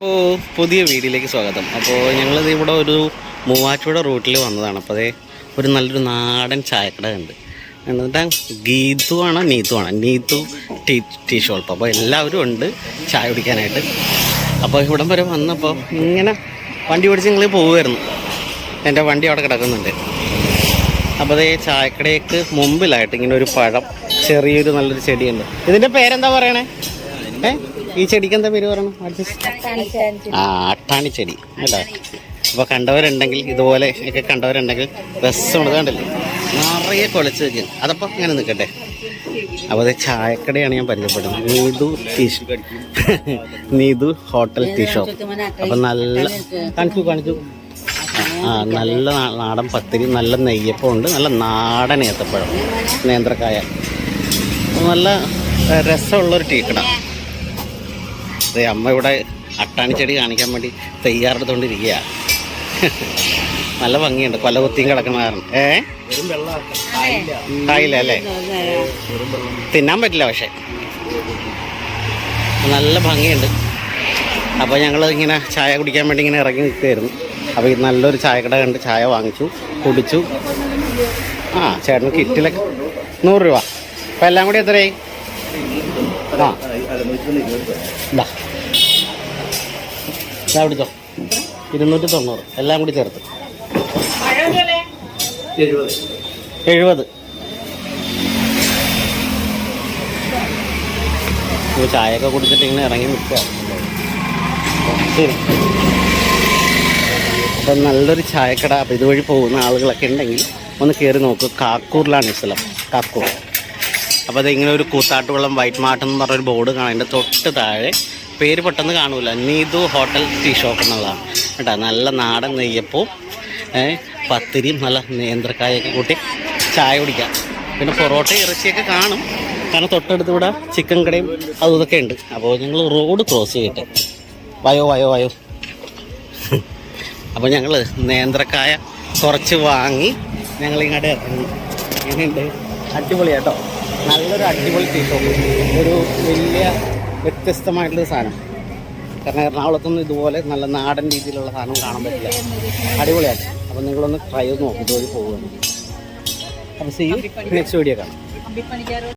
അപ്പോൾ പുതിയ വീഡിയോയിലേക്ക് സ്വാഗതം. അപ്പോൾ ഞങ്ങളിത് ഇവിടെ ഒരു മൂവാറ്റുപുഴ റൂട്ടിൽ വന്നതാണ്. അപ്പോൾ അതേ ഒരു നല്ലൊരു നാടൻ ചായക്കട ഉണ്ട്. എന്നിട്ട് ഗീതു ആണ് നീതു ടീ ഷോപ്പ്. അപ്പോൾ എല്ലാവരും ഉണ്ട് ചായ കുടിക്കാനായിട്ട്. അപ്പോൾ ഇവിടം വരെ വന്നപ്പോൾ ഇങ്ങനെ വണ്ടി ഓടിച്ച് ഞങ്ങൾ പോവുമായിരുന്നു. എൻ്റെ വണ്ടി അവിടെ കിടക്കുന്നുണ്ട്. അപ്പോൾ അതേ ചായക്കടയ്ക്ക് മുമ്പിലായിട്ട് ഇങ്ങനെ ഒരു പഴം, ചെറിയൊരു നല്ലൊരു ചെടിയുണ്ട്. ഇതിൻ്റെ പേരെന്താ പറയണേ? ഈ ചെടിക്ക് എന്താ പേര് പറയണം? അട്ടാണി ചെടി കേട്ടോ. അപ്പോൾ കണ്ടവരുണ്ടെങ്കിൽ ഇതുപോലെ ഒക്കെ കണ്ടവരുണ്ടെങ്കിൽ രസമുണ്ട്. കണ്ടല്ലേ, നിറയെ കുളച്ച് വയ്ക്കും. അതപ്പോൾ ഇങ്ങനെ നിൽക്കട്ടെ. അപ്പോൾ അത് ചായക്കടയാണ് ഞാൻ പരിചയപ്പെടുന്നത്. Neethu hotel tea shop. അപ്പം നല്ല കാണിച്ചു നല്ല നാടൻ പത്തിരി, നല്ല നെയ്യപ്പം ഉണ്ട്, നല്ല നാടൻ ഏത്തപ്പഴം, നേന്ത്രക്കായ, നല്ല രസമുള്ളൊരു ടീ കട. അതെ, അമ്മ ഇവിടെ അട്ടാണി ചെടി കാണിക്കാൻ വേണ്ടി തയ്യാറെടുത്തുകൊണ്ടിരിക്കുക. നല്ല ഭംഗിയുണ്ട്, കൊല കുത്തിയും കിടക്കുന്ന കാരണം. ആയില്ല അല്ലേ? തിന്നാൻ പറ്റില്ല, പക്ഷേ നല്ല ഭംഗിയുണ്ട്. അപ്പോൾ ഞങ്ങൾ ഇങ്ങനെ ചായ കുടിക്കാൻ വേണ്ടി ഇങ്ങനെ ഇറങ്ങി നിൽക്കുകയായിരുന്നു. അപ്പോൾ ഇത് നല്ലൊരു ചായക്കട കണ്ട് ചായ വാങ്ങിച്ചു, കുടിച്ചു. ചേട്ടന് കിറ്റിലൊക്കെ 100 രൂപ. അപ്പോൾ എല്ലാം കൂടി എത്രയായി? പിടിച്ചോ, 290 എല്ലാം കൂടി ചേർത്ത് 70. ചായയൊക്കെ കുടിച്ചിട്ട് ഇങ്ങനെ ഇറങ്ങി നിൽക്കുക. ശരി, അപ്പം നല്ലൊരു ചായക്കട. അപ്പോൾ ഇതുവഴി പോകുന്ന ആളുകളൊക്കെ ഉണ്ടെങ്കിൽ ഒന്ന് കയറി നോക്കുക. കാക്കൂറിലാണ് ഈ സ്ഥലം, കാക്കൂർ. അപ്പോൾ അതിങ്ങനെ ഒരു കൂത്താട്ടുകുളം വൈറ്റ് മാർട്ട് എന്ന് പറഞ്ഞൊരു ബോർഡ് കാണാം. അതിൻ്റെ തൊട്ട് താഴെ പേര് പെട്ടെന്ന് കാണൂല, നീതു ഹോട്ടൽ ടീ ഷോപ്പ് എന്നുള്ളതാണ് കേട്ടോ. നല്ല നാടൻ നെയ്യപ്പവും പത്തിരിയും നല്ല നേന്ത്രക്കായൊക്കെ കൂട്ടി ചായ കുടിക്കാം. പിന്നെ പൊറോട്ട ഇറച്ചിയൊക്കെ കാണും, കാരണം തൊട്ടടുത്ത് ഇവിടെ ചിക്കൻ കടയും അതും ഇതൊക്കെ ഉണ്ട്. അപ്പോൾ ഞങ്ങൾ റോഡ് ക്രോസ് ചെയ്തിട്ട് വയോ അപ്പോൾ ഞങ്ങൾ നേന്ത്രക്കായ കുറച്ച് വാങ്ങി ഞങ്ങളിങ്ങോട്ട് ഇറങ്ങി. എങ്ങനെയുണ്ട്? അടിപൊളിയാട്ടോ, നല്ലൊരു അടിപൊളി ടീ ഷോപ്പ്. ഒരു വലിയ വ്യത്യസ്തമായിട്ടുള്ളൊരു സാധനം. കാരണം എറണാകുളത്തൊന്നും ഇതുപോലെ നല്ല നാടൻ രീതിയിലുള്ള സാധനം കാണാൻ പറ്റില്ല. അടിപൊളിയാണ്. അപ്പോൾ നിങ്ങളൊന്ന് ട്രൈ ചെയ്ത് നോക്കി ഇതുവഴി പോവുകയാണ്. അപ്പോൾ സീ യു നെക്സ്റ്റ് വീഡിയോ കാണാം.